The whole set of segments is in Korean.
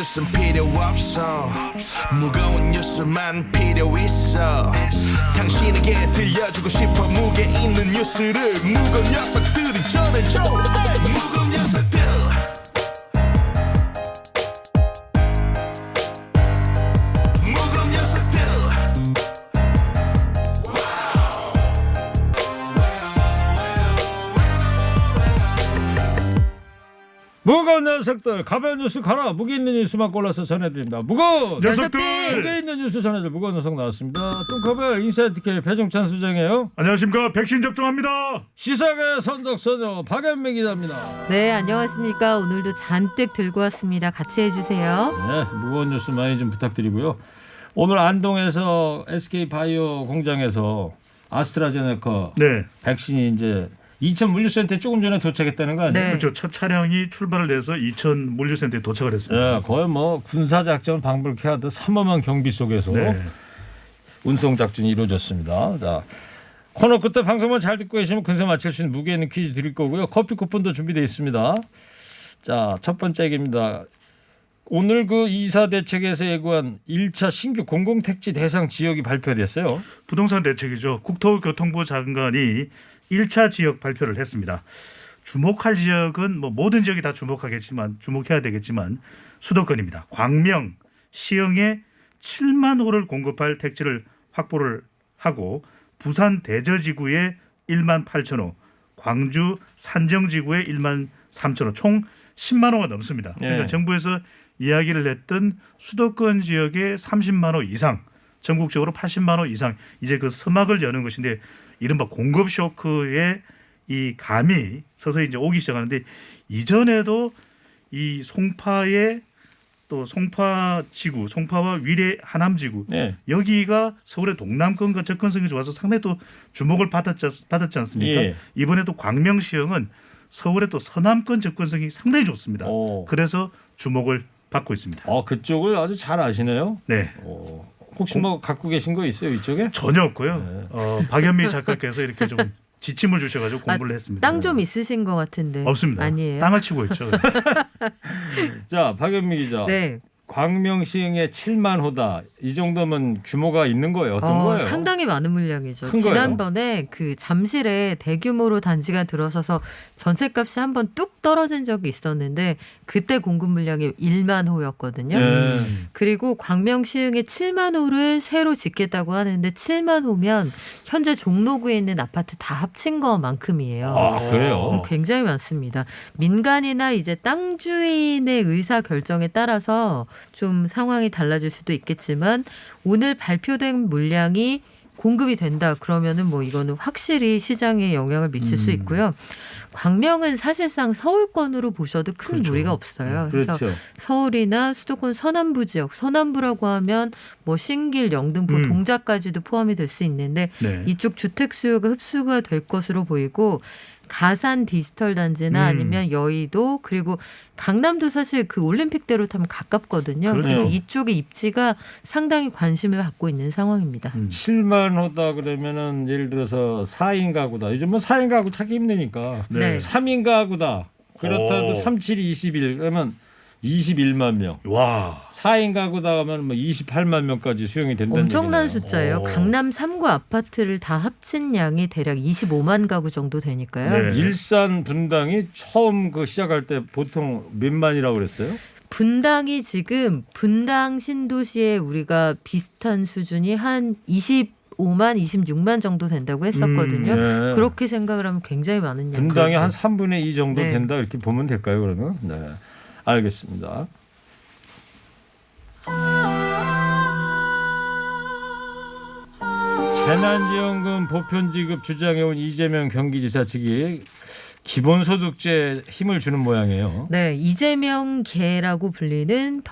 뉴스는 필요 없어 무거운 뉴스만 필요 있어 당신에게 들려주고 싶어 무게 있는 뉴스를 무거운 녀석들이 전해줘 무거운 녀석들 무거운 녀석들 가벼운 뉴스 가라 무게 있는 뉴스만 골라서 전해드립니다. 무거운 녀석들 무게 있는 뉴스 전해줄 무거운 녀석 나왔습니다. 뚱커벨 인사이트K 배종찬 수장이에요. 안녕하십니까. 백신 접종합니다. 시사계 선덕선녀 박연미 기자입니다. 네, 안녕하십니까. 오늘도 잔뜩 들고 왔습니다. 같이 해주세요. 네, 무거운 뉴스 많이 좀 부탁드리고요. 오늘 안동에서 SK바이오 공장에서 아스트라제네카 네. 백신이 이제 이천 물류센터에 조금 전에 도착했다는 거 아니에요? 네. 그렇죠. 첫 차량이 출발을 해서 이천 물류센터에 도착을 했습니다. 네, 거의 뭐 군사작전 방불케 하듯 삼엄한 경비 속에서 네. 운송작전이 이루어졌습니다. 자, 코너 끝에 방송만 잘 듣고 계시면 근세 맞힐 수 있는 무게 있는 퀴즈 드릴 거고요. 커피 쿠폰도 준비되어 있습니다. 자, 첫 번째 얘기입니다. 오늘 그 이사 대책에서 예고한 1차 신규 공공택지 대상 지역이 발표됐어요. 부동산 대책이죠. 국토교통부 장관이 1차 지역 발표를 했습니다. 주목할 지역은 뭐 모든 지역이 다 주목해야 되겠지만 수도권입니다. 광명, 시흥에 7만 호를 공급할 택지를 확보를 하고 부산 대저지구에 1만 8천 호, 광주 산정지구에 1만 3천 호, 총 10만 호가 넘습니다. 그러니까 예. 정부에서 이야기를 했던 수도권 지역에 30만 호 이상, 전국적으로 80만 호 이상 이제 그 서막을 여는 것인데 이른바 공급 쇼크의 이 감이 서서히 이제 오기 시작하는데 이전에도 이 송파의 또 송파지구, 송파와 위례 하남지구 네. 여기가 서울의 동남권과 접근성이 좋아서 상당히 또 주목을 받았지 않습니까? 예. 이번에도 광명시흥은 서울의 또 서남권 접근성이 상당히 좋습니다. 오. 그래서 주목을 받고 있습니다. 그쪽을 아주 잘 아시네요. 네. 혹시 뭐 갖고 계신 거 있어요 이쪽에? 전혀 없고요. 박연미 작가께서 이렇게 좀 지침을 주셔가지고 공부를 했습니다. 땅 좀 있으신 것 같은데. 없습니다. 아니에요. 땅을 치고 있죠. 자, 박연미 기자. 네. 광명시흥에 7만 호다. 이 정도면 규모가 있는 거예요. 어떤 거예요? 상당히 많은 물량이죠. 큰 거예요? 지난번에 그 잠실에 대규모로 단지가 들어서서 전셋값이 한번 뚝 떨어진 적이 있었는데 그때 공급 물량이 1만 호였거든요. 예. 그리고 광명시흥에 7만 호를 새로 짓겠다고 하는데 7만 호면 현재 종로구에 있는 아파트 다 합친 것만큼이에요. 그래요? 굉장히 많습니다. 민간이나 이제 땅 주인의 의사 결정에 따라서 좀 상황이 달라질 수도 있겠지만 오늘 발표된 물량이 공급이 된다 그러면은 뭐 이거는 확실히 시장에 영향을 미칠 수 있고요. 광명은 사실상 서울권으로 보셔도 큰 그렇죠. 무리가 없어요. 그래서 그렇죠. 서울이나 수도권 서남부 지역, 서남부라고 하면 뭐 신길, 영등포, 동작까지도 포함이 될 수 있는데 네. 이쪽 주택 수요가 흡수가 될 것으로 보이고 가산 디지털 단지나 아니면 여의도 그리고 강남도 사실 그 올림픽대로 타면 가깝거든요. 그렇죠. 그래서 이쪽의 입지가 상당히 관심을 받고 있는 상황입니다. 7만 호다 그러면은 예를 들어서 4인 가구다. 요즘은 4인 가구 찾기 힘드니까. 네. 3인 가구다. 그렇다도 오. 37, 21 그러면 21만 명. 와. 4인 가구다 하면 뭐 28만 명까지 수용이 된다는 엄청난 얘기네요. 숫자예요. 오. 강남 3구 아파트를 다 합친 양이 대략 25만 가구 정도 되니까요. 네. 일산 분당이 처음 그 시작할 때 보통 몇만이라고 그랬어요? 분당이 지금 분당 신도시에 우리가 비슷한 수준이 한 25만, 26만 정도 된다고 했었거든요. 네. 그렇게 생각을 하면 굉장히 많은 양. 분당이 한 3분의 2 정도 네. 된다 이렇게 보면 될까요 그러면? 네. 알겠습니다. 재난지원금 보편 지급 주장해온 이재명 경기지사 측이 기본소득제 힘을 주는 모양이에요. 네, 이재명 계라고 불리는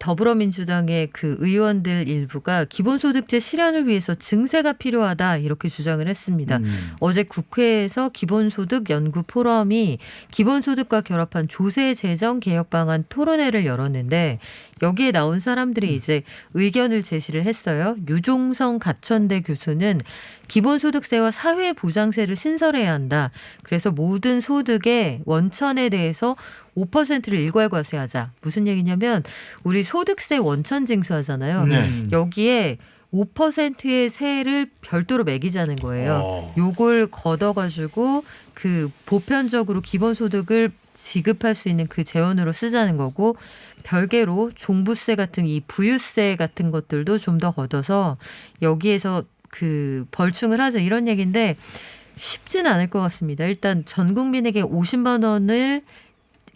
더불어민주당의 그 의원들 일부가 기본소득제 실현을 위해서 증세가 필요하다 이렇게 주장을 했습니다. 어제 국회에서 기본소득 연구 포럼이 기본소득과 결합한 조세 재정 개혁 방안 토론회를 열었는데 여기에 나온 사람들이 이제 의견을 제시를 했어요. 유종성 가천대 교수는 기본소득세와 사회보장세를 신설해야 한다. 그래서 모든 소득의 원천에 대해서 5%를 일괄과세하자. 무슨 얘기냐면 우리 소득세 원천 징수하잖아요. 네. 여기에 5%의 세를 별도로 매기자는 거예요. 요걸 걷어가지고 그 보편적으로 기본소득을 지급할 수 있는 그 재원으로 쓰자는 거고 별개로 종부세 같은 이 부유세 같은 것들도 좀 더 걷어서 여기에서 그 벌충을 하자 이런 얘기인데 쉽지는 않을 것 같습니다. 일단 전 국민에게 50만 원을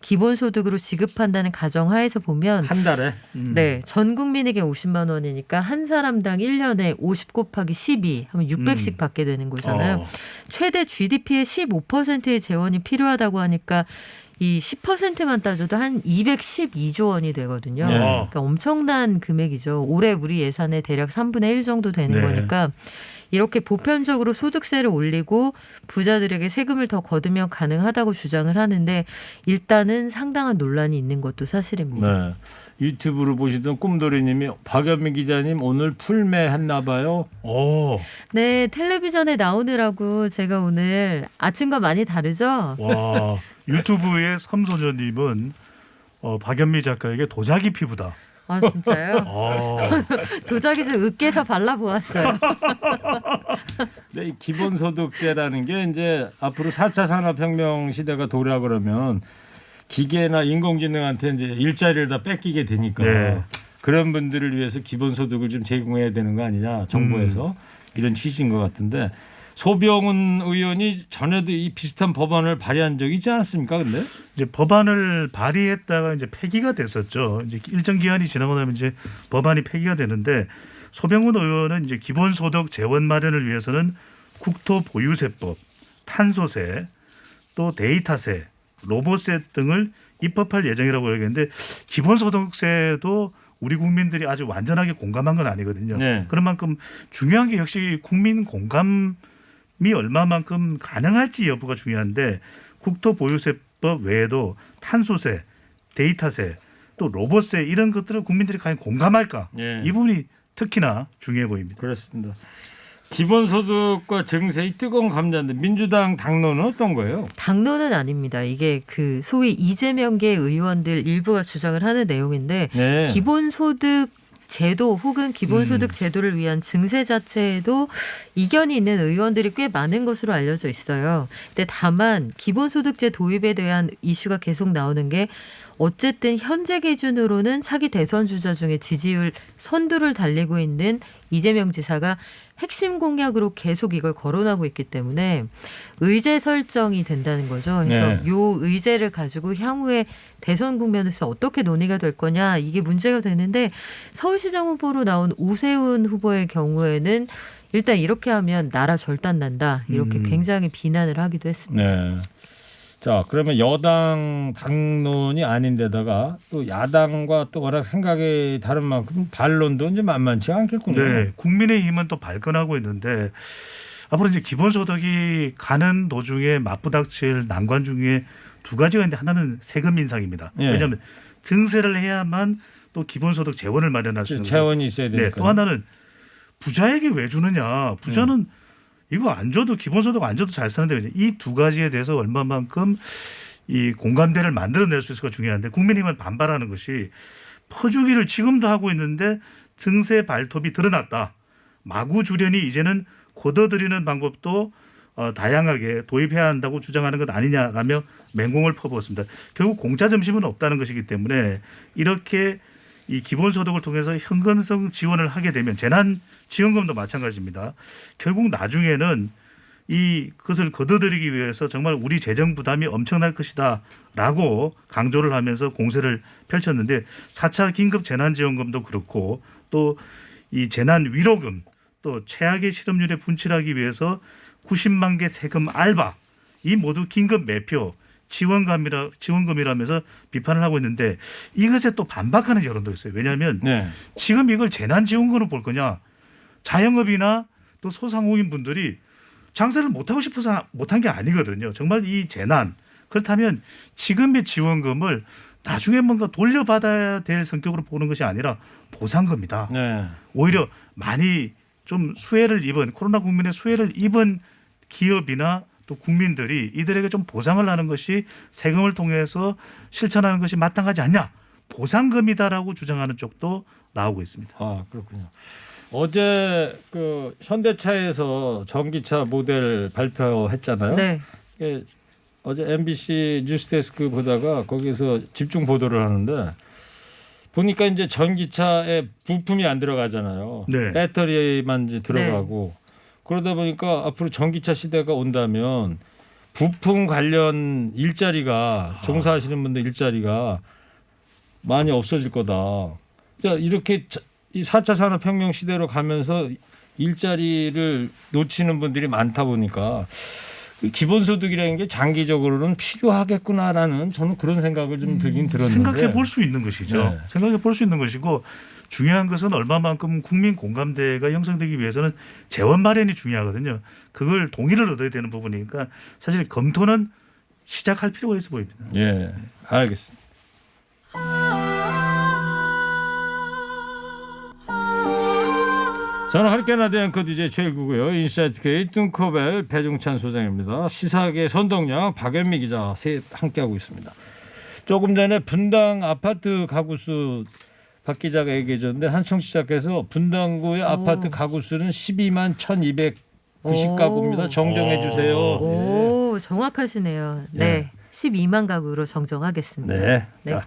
기본소득으로 지급한다는 가정하에서 보면 한 달에 네, 전 국민에게 50만 원이니까 한 사람당 1년에 50 곱하기 12 하면 600씩 받게 되는 거잖아요. 최대 GDP의 15%의 재원이 필요하다고 하니까 이 10%만 따져도 한 212조 원이 되거든요. 네. 그러니까 엄청난 금액이죠. 올해 우리 예산의 대략 3분의 1 정도 되는 네. 거니까 이렇게 보편적으로 소득세를 올리고 부자들에게 세금을 더 거두면 가능하다고 주장을 하는데 일단은 상당한 논란이 있는 것도 사실입니다. 네. 유튜브로 보시던 꿈돌이님이 박연민 기자님 오늘 풀매했나 봐요. 오, 네, 텔레비전에 나오느라고 제가 오늘 아침과 많이 다르죠? 와 유튜브의 삼소녀님은 박연미 작가에게 도자기 피부다. 아 진짜요? 도자기 좀 으깨서 발라보았어요. 네, 이 기본소득제라는 게 이제 앞으로 4차 산업혁명 시대가 도래하 그러면 기계나 인공지능한테 이제 일자리를 다 뺏기게 되니까 네. 그런 분들을 위해서 기본소득을 좀 제공해야 되는 거 아니냐 정부에서 이런 취지인 것 같은데 소병훈 의원이 전에도 이 비슷한 법안을 발의한 적이 있지 않았습니까? 근데 이제 법안을 발의했다가 이제 폐기가 됐었죠. 이제 일정 기한이 지나고 나면 이제 법안이 폐기가 되는데 소병훈 의원은 이제 기본소득 재원 마련을 위해서는 국토보유세법, 탄소세, 또 데이터세, 로봇세 등을 입법할 예정이라고 얘기했는데 기본소득세도 우리 국민들이 아주 완전하게 공감한 건 아니거든요. 네. 그런 만큼 중요한 게 역시 국민 공감이 얼마만큼 가능할지 여부가 중요한데 국토보유세법 외에도 탄소세, 데이터세, 또 로봇세 이런 것들을 국민들이 과연 공감할까? 예. 이 부분이 특히나 중요해 보입니다. 그렇습니다. 기본소득과 증세 이 뜨거운 감자인데 민주당 당론은 어떤 거예요? 당론은 아닙니다. 이게 그 소위 이재명계 의원들 일부가 주장을 하는 내용인데 네. 기본소득 제도 혹은 기본소득 제도를 위한 증세 자체에도 이견이 있는 의원들이 꽤 많은 것으로 알려져 있어요. 근데 다만 기본소득제 도입에 대한 이슈가 계속 나오는 게 어쨌든 현재 기준으로는 차기 대선 주자 중에 지지율 선두를 달리고 있는 이재명 지사가 핵심 공약으로 계속 이걸 거론하고 있기 때문에 의제 설정이 된다는 거죠. 그래서 네. 요 의제를 가지고 향후에 대선 국면에서 어떻게 논의가 될 거냐 이게 문제가 되는데 서울시장 후보로 나온 오세훈 후보의 경우에는 일단 이렇게 하면 나라 절단 난다 이렇게 굉장히 비난을 하기도 했습니다. 네. 자, 그러면 여당 당론이 아닌데다가 또 야당과 또 워낙 생각이 다른 만큼 반론도 이제 만만치 않겠군요. 네, 국민의힘은 또 발끈하고 있는데 앞으로 이제 기본소득이 가는 도중에 맞부닥칠 난관 중에 두 가지가 있는데 하나는 세금 인상입니다. 예. 왜냐하면 증세를 해야만 또 기본소득 재원을 마련할 수 있는 재원이 있어야 네, 되니까. 또 하나는 부자에게 왜 주느냐. 부자는 이거 안 줘도 기본소득 안 줘도 잘 사는데 이 두 가지에 대해서 얼마만큼 이 공감대를 만들어낼 수 있을까 중요한데 국민의힘은 반발하는 것이 퍼주기를 지금도 하고 있는데 증세 발톱이 드러났다. 마구 주려니 이제는 걷어들이는 방법도 다양하게 도입해야 한다고 주장하는 것 아니냐라며 맹공을 퍼부었습니다. 결국 공짜 점심은 없다는 것이기 때문에 이렇게 이 기본소득을 통해서 현금성 지원을 하게 되면 재난지원금도 마찬가지입니다. 결국 나중에는 그것을 걷어들이기 위해서 정말 우리 재정 부담이 엄청날 것이다라고 강조를 하면서 공세를 펼쳤는데 4차 긴급 재난지원금도 그렇고 또 이 재난위로금 또 최악의 실업률에 분출하기 위해서 90만 개 세금 알바 이 모두 긴급 매표 지원금이라면서 비판을 하고 있는데 이것에 또 반박하는 여론도 있어요. 왜냐하면 네. 지금 이걸 재난지원금으로 볼 거냐. 자영업이나 또 소상공인 분들이 장사를 못하고 싶어서 못한 게 아니거든요. 정말 이 재난. 그렇다면 지금의 지원금을 나중에 뭔가 돌려받아야 될 성격으로 보는 것이 아니라 보상금이다. 네. 오히려 많이 좀 수혜를 입은 코로나 국민의 수혜를 입은 기업이나 또 국민들이 이들에게 좀 보상을 하는 것이 세금을 통해서 실천하는 것이 마땅하지 않냐. 보상금이다라고 주장하는 쪽도 나오고 있습니다. 아 그렇군요. 어제 그 현대차에서 전기차 모델 발표했잖아요. 네. 예, 어제 MBC 뉴스데스크 보다가 거기서 집중 보도를 하는데 보니까 이제 전기차에 부품이 안 들어가잖아요. 네. 배터리만 이제 들어가고 그러다 보니까 앞으로 전기차 시대가 온다면 부품 관련 일자리가 종사하시는 분들 일자리가 많이 없어질 거다. 자, 이렇게 이 4차 산업혁명 시대로 가면서 일자리를 놓치는 분들이 많다 보니까 기본소득이라는 게 장기적으로는 필요하겠구나라는 저는 그런 생각을 좀 들긴 들었는데 생각해 볼 수 있는 것이죠. 네. 생각해 볼 수 있는 것이고 중요한 것은 얼마만큼 국민 공감대가 형성되기 위해서는 재원 마련이 중요하거든요. 그걸 동의를 얻어야 되는 부분이니까 사실 검토는 시작할 필요가 있어 보입니다. 예, 알겠습니다. 저는 허리케인 대한 앵커 DJ 최일구고요. 인사이트 K 뚱커벨 배종찬 소장입니다. 시사계 선동양 박연미 기자 셋 함께하고 있습니다. 조금 전에 분당 아파트 가구 수 박 기자가 얘기해 줬는데 한 청취자께서 분당구의 아파트 가구 수는 12만 1,290가구입니다. 정정해 주세요. 오, 정확하시네요. 네. 12만 가구로 정정하겠습니다. 네. 네. 자,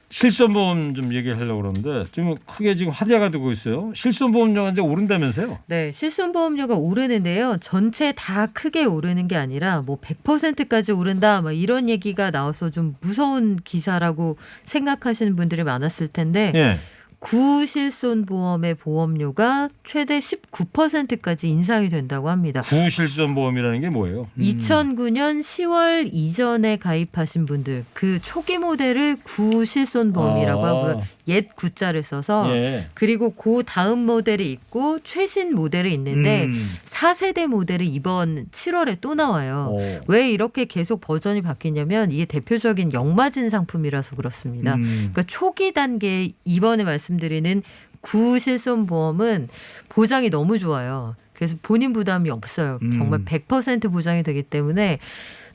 실손보험 좀 얘기하려고 그러는데 지금 크게 지금 화제가 되고 있어요. 실손보험료가 이제 오른다면서요? 네, 실손보험료가 오르는데요. 전체 다 크게 오르는 게 아니라 뭐 100%까지 오른다 막 이런 얘기가 나와서 좀 무서운 기사라고 생각하시는 분들이 많았을 텐데 예. 구실손보험의 보험료가 최대 19%까지 인상이 된다고 합니다. 구실손보험이라는 게 뭐예요? 2009년 10월 이전에 가입하신 분들 그 초기 모델을 구실손보험이라고 아. 하고요. 옛 구자를 써서 예. 그리고 그 다음 모델이 있고 최신 모델이 있는데 4세대 모델이 이번 7월에 또 나와요. 왜 이렇게 계속 버전이 바뀌냐면 이게 대표적인 역마진 상품이라서 그렇습니다. 그러니까 초기 단계 이번에 말씀드리는 구실손보험은 보장이 너무 좋아요. 그래서 본인 부담이 없어요. 정말 100% 보장이 되기 때문에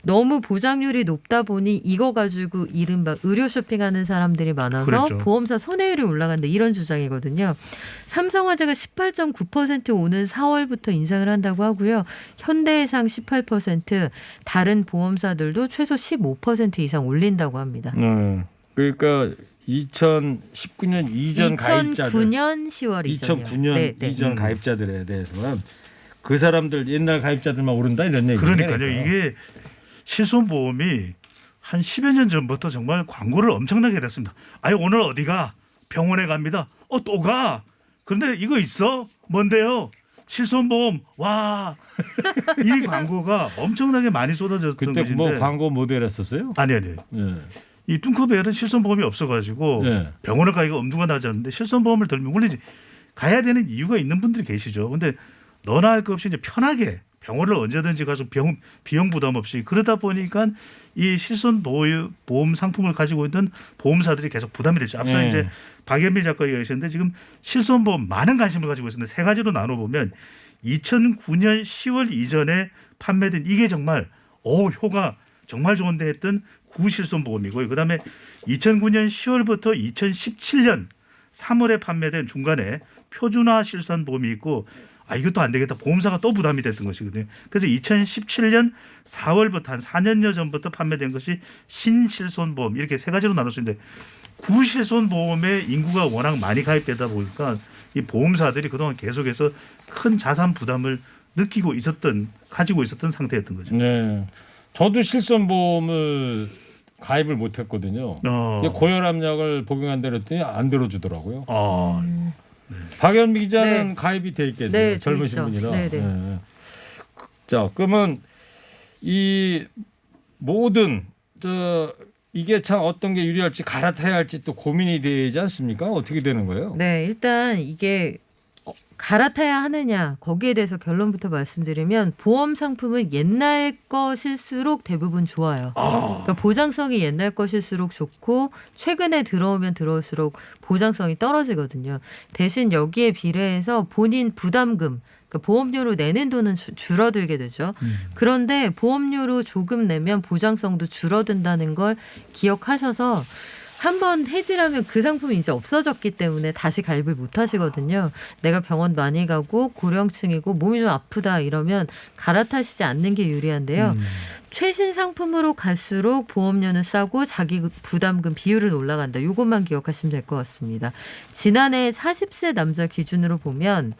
너무 보장률이 높다 보니 이거 가지고 이른바 의료 쇼핑하는 사람들이 많아서 그랬죠. 보험사 손해율이 올라간다 이런 주장이거든요. 삼성화재가 18.9% 오는 4월부터 인상을 한다고 하고요. 현대해상 18%, 다른 보험사들도 최소 15% 이상 올린다고 합니다. 그러니까 2019년 이전 가입자들 2009년 10월 이전이요. 2009년 네. 이전 가입자들에 대해서는 그 사람들 옛날 가입자들만 오른다 이런 얘기예요. 그러니까요. 이게 실손보험이 한 10여 년 전부터 정말 광고를 엄청나게 했습니다. 아니 오늘 어디가? 병원에 갑니다. 또 가? 그런데 이거 있어? 뭔데요? 실손보험. 와. 이 광고가 엄청나게 많이 쏟아졌던 그때 것인데. 뭐 광고 모델 했었어요? 아니. 예. 이 뚱커벨은 실손보험이 없어가지고 네. 병원을 가기가 엄두가 나지 않는데 실손보험을 들면 물론 이제 가야 되는 이유가 있는 분들이 계시죠. 근데 너나 할 것 없이 이제 편하게 병원을 언제든지 가서 비용 부담 없이 그러다 보니까 이 실손보험 상품을 가지고 있는 보험사들이 계속 부담이 되죠. 앞서 네. 이제 박연미 작가가 얘기하셨는데 지금 실손보험 많은 관심을 가지고 있는데 세 가지로 나눠보면 2009년 10월 이전에 판매된 이게 정말 효가 정말 좋은데 했던 구실손보험이고요. 그다음에 2009년 10월부터 2017년 3월에 판매된 중간에 표준화 실손보험이 있고 이것도 안 되겠다. 보험사가 또 부담이 됐던 것이거든요. 그래서 2017년 4월부터 한 4년여 전부터 판매된 것이 신실손보험 이렇게 세 가지로 나눌 수 있는데 구실손보험에 인구가 워낙 많이 가입되다 보니까 이 보험사들이 그동안 계속해서 큰 자산 부담을 가지고 있었던 상태였던 거죠. 네. 저도 실손보험을 가입을 못했거든요. 고혈압약을 복용한다고 했더니 안 들어주더라고요. 박연미 기자는 네. 가입이 돼 있겠네요. 네, 젊으신 있죠. 분이라. 네. 네. 자, 그러면 이 모든 이게 참 어떤 게 유리할지 갈아타야 할지 또 고민이 되지 않습니까? 어떻게 되는 거예요? 네, 일단 이게 갈아타야 하느냐 거기에 대해서 결론부터 말씀드리면 보험 상품은 옛날 것일수록 대부분 좋아요. 그러니까 보장성이 옛날 것일수록 좋고 최근에 들어오면 들어올수록 보장성이 떨어지거든요. 대신 여기에 비례해서 본인 부담금 그러니까 보험료로 내는 돈은 줄어들게 되죠. 그런데 보험료로 조금 내면 보장성도 줄어든다는 걸 기억하셔서 한번 해지라면 그 상품이 이제 없어졌기 때문에 다시 가입을 못 하시거든요. 내가 병원 많이 가고 고령층이고 몸이 좀 아프다 이러면 갈아타시지 않는 게 유리한데요. 최신 상품으로 갈수록 보험료는 싸고 자기 부담금 비율은 올라간다. 이것만 기억하시면 될 것 같습니다. 지난해 40세 남자 기준으로 보면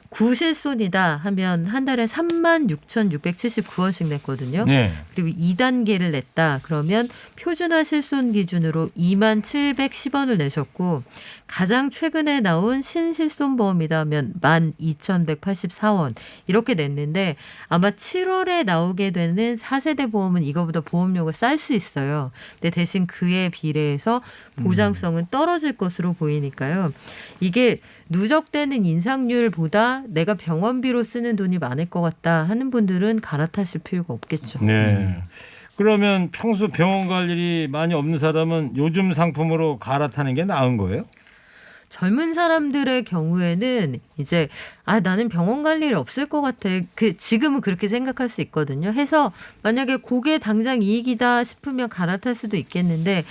구실손이다 하면 한 달에 36,679원씩 냈거든요. 네. 그리고 2단계를 냈다 그러면 표준화 실손 기준으로 2710원을 내셨고 가장 최근에 나온 신실손보험이다 하면 12,184원 이렇게 냈는데 아마 7월에 나오게 되는 4세대 보험은 이거보다 보험료가 쌀 수 있어요. 근데 대신 그에 비례해서 보장성은 떨어질 것으로 보이니까요. 이게 누적되는 인상률보다 내가 병원비로 쓰는 돈이 많을 것 같다 하는 분들은 갈아타실 필요가 없겠죠. 네. 그러면 평소 병원 갈 일이 많이 없는 사람은 요즘 상품으로 갈아타는 게 나은 거예요? 젊은 사람들의 경우에는 이제 나는 병원 갈 일이 없을 것 같아. 지금은 그렇게 생각할 수 있거든요. 해서 만약에 그게 당장 이익이다 싶으면 갈아탈 수도 있겠는데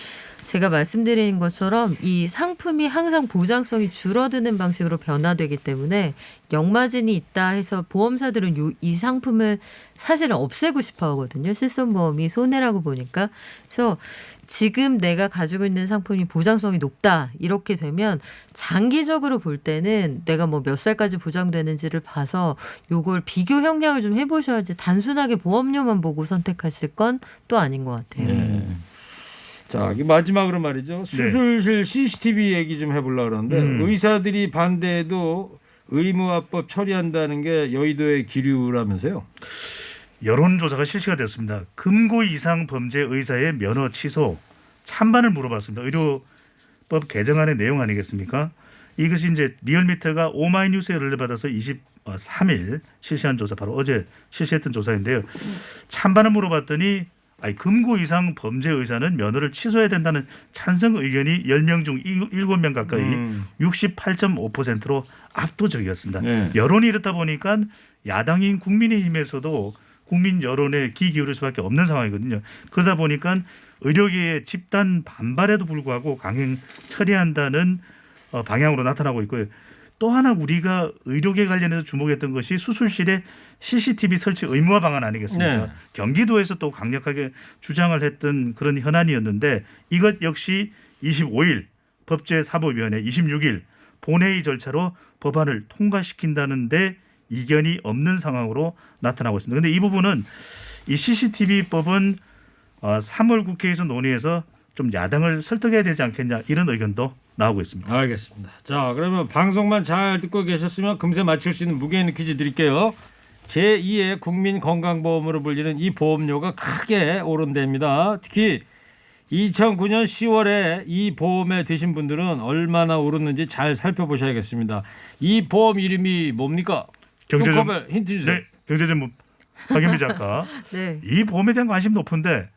제가 말씀드린 것처럼 이 상품이 항상 보장성이 줄어드는 방식으로 변화되기 때문에 역마진이 있다 해서 보험사들은 이 상품을 사실은 없애고 싶어 하거든요. 실손보험이 손해라고 보니까. 그래서 지금 내가 가지고 있는 상품이 보장성이 높다 이렇게 되면 장기적으로 볼 때는 내가 뭐 몇 살까지 보장되는지를 봐서 요걸 비교 형량을 좀 해보셔야지 단순하게 보험료만 보고 선택하실 건 또 아닌 것 같아요. 네. 자, 마지막으로 말이죠. 수술실 CCTV 얘기 좀 해보려고 그러는데 의사들이 반대해도 의무화법 처리한다는 게 여의도의 기류라면서요. 여론조사가 실시가 됐습니다. 금고 이상 범죄 의사의 면허 취소 찬반을 물어봤습니다. 의료법 개정안의 내용 아니겠습니까? 이것이 이제 리얼미터가 오마이뉴스에 연락을 받아서 23일 실시한 조사, 바로 어제 실시했던 조사인데요. 찬반을 물어봤더니 금고 이상 범죄 의사는 면허를 취소해야 된다는 찬성 의견이 10명 중 7명 가까이 68.5%로 압도적이었습니다. 네. 여론이 이렇다 보니까 야당인 국민의힘에서도 국민 여론에 귀 기울일 수밖에 없는 상황이거든요. 그러다 보니까 의료계의 집단 반발에도 불구하고 강행 처리한다는 방향으로 나타나고 있고요. 또 하나 우리가 의료계 관련해서 주목했던 것이 수술실에 CCTV 설치 의무화 방안 아니겠습니까? 네. 경기도에서 또 강력하게 주장을 했던 그런 현안이었는데 이것 역시 25일 법제사법위원회 26일 본회의 절차로 법안을 통과시킨다는데 이견이 없는 상황으로 나타나고 있습니다. 그런데 이 부분은 이 CCTV법은 3월 국회에서 논의해서 좀 야당을 설득해야 되지 않겠냐 이런 의견도 나오고 있습니다. 알겠습니다. 자, 그러면 방송만 잘 듣고 계셨으면 금세 맞출 수 있는 무게 있는 퀴즈 드릴게요. 제2의 국민건강보험으로 불리는 이 보험료가 크게 오른답니다. 특히 2009년 10월에 이 보험에 드신 분들은 얼마나 오르는지 잘 살펴보셔야겠습니다. 이 보험 이름이 뭡니까? 뚱커벨 힌트 주세요. 네, 경제전문 박연미 작가. 네. 이 보험에 대한 관심 높은데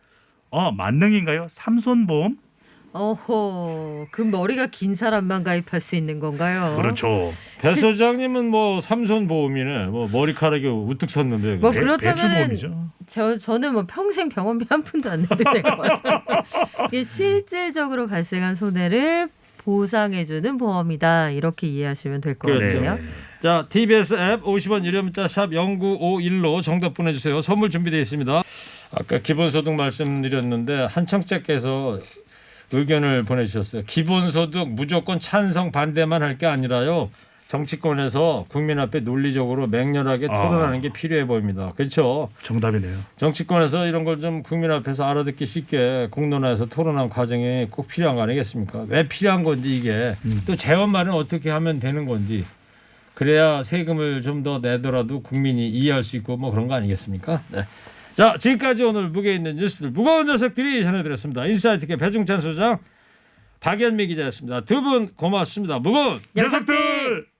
만능인가요? 삼손보험? 어허, 그 머리가 긴 사람만 가입할 수 있는 건가요? 그렇죠. 배 소장님은 뭐 삼손 보험이네. 뭐 머리카락이 우뚝 섰는데. 뭐 배추보험이죠. 그렇다면 저는 뭐 평생 병원비 한 푼도 안 내도 될 것 같아요. 이게 실질적으로 발생한 손해를 보상해주는 보험이다 이렇게 이해하시면 될 것 그렇죠. 같아요. 자, TBS 앱 50원 유료 문자 샵 0951로 정답 보내주세요. 선물 준비되어 있습니다. 아까 기본소득 말씀드렸는데 한청자께서 의견을 보내주셨어요. 기본소득 무조건 찬성 반대만 할 게 아니라요. 정치권에서 국민 앞에 논리적으로 맹렬하게 토론하는 게 필요해 보입니다. 그렇죠? 정답이네요. 정치권에서 이런 걸 좀 국민 앞에서 알아듣기 쉽게 공론화해서 토론하는 과정이 꼭 필요한 거 아니겠습니까? 왜 필요한 건지 이게 또 재원말은 어떻게 하면 되는 건지 그래야 세금을 좀 더 내더라도 국민이 이해할 수 있고 뭐 그런 거 아니겠습니까? 네. 자, 지금까지 오늘 무게 있는 뉴스들 무거운 녀석들이 전해드렸습니다. 인사이트계 배중찬 소장, 박연미 기자였습니다. 두 분 고맙습니다. 무거운 녀석들! 녀석들!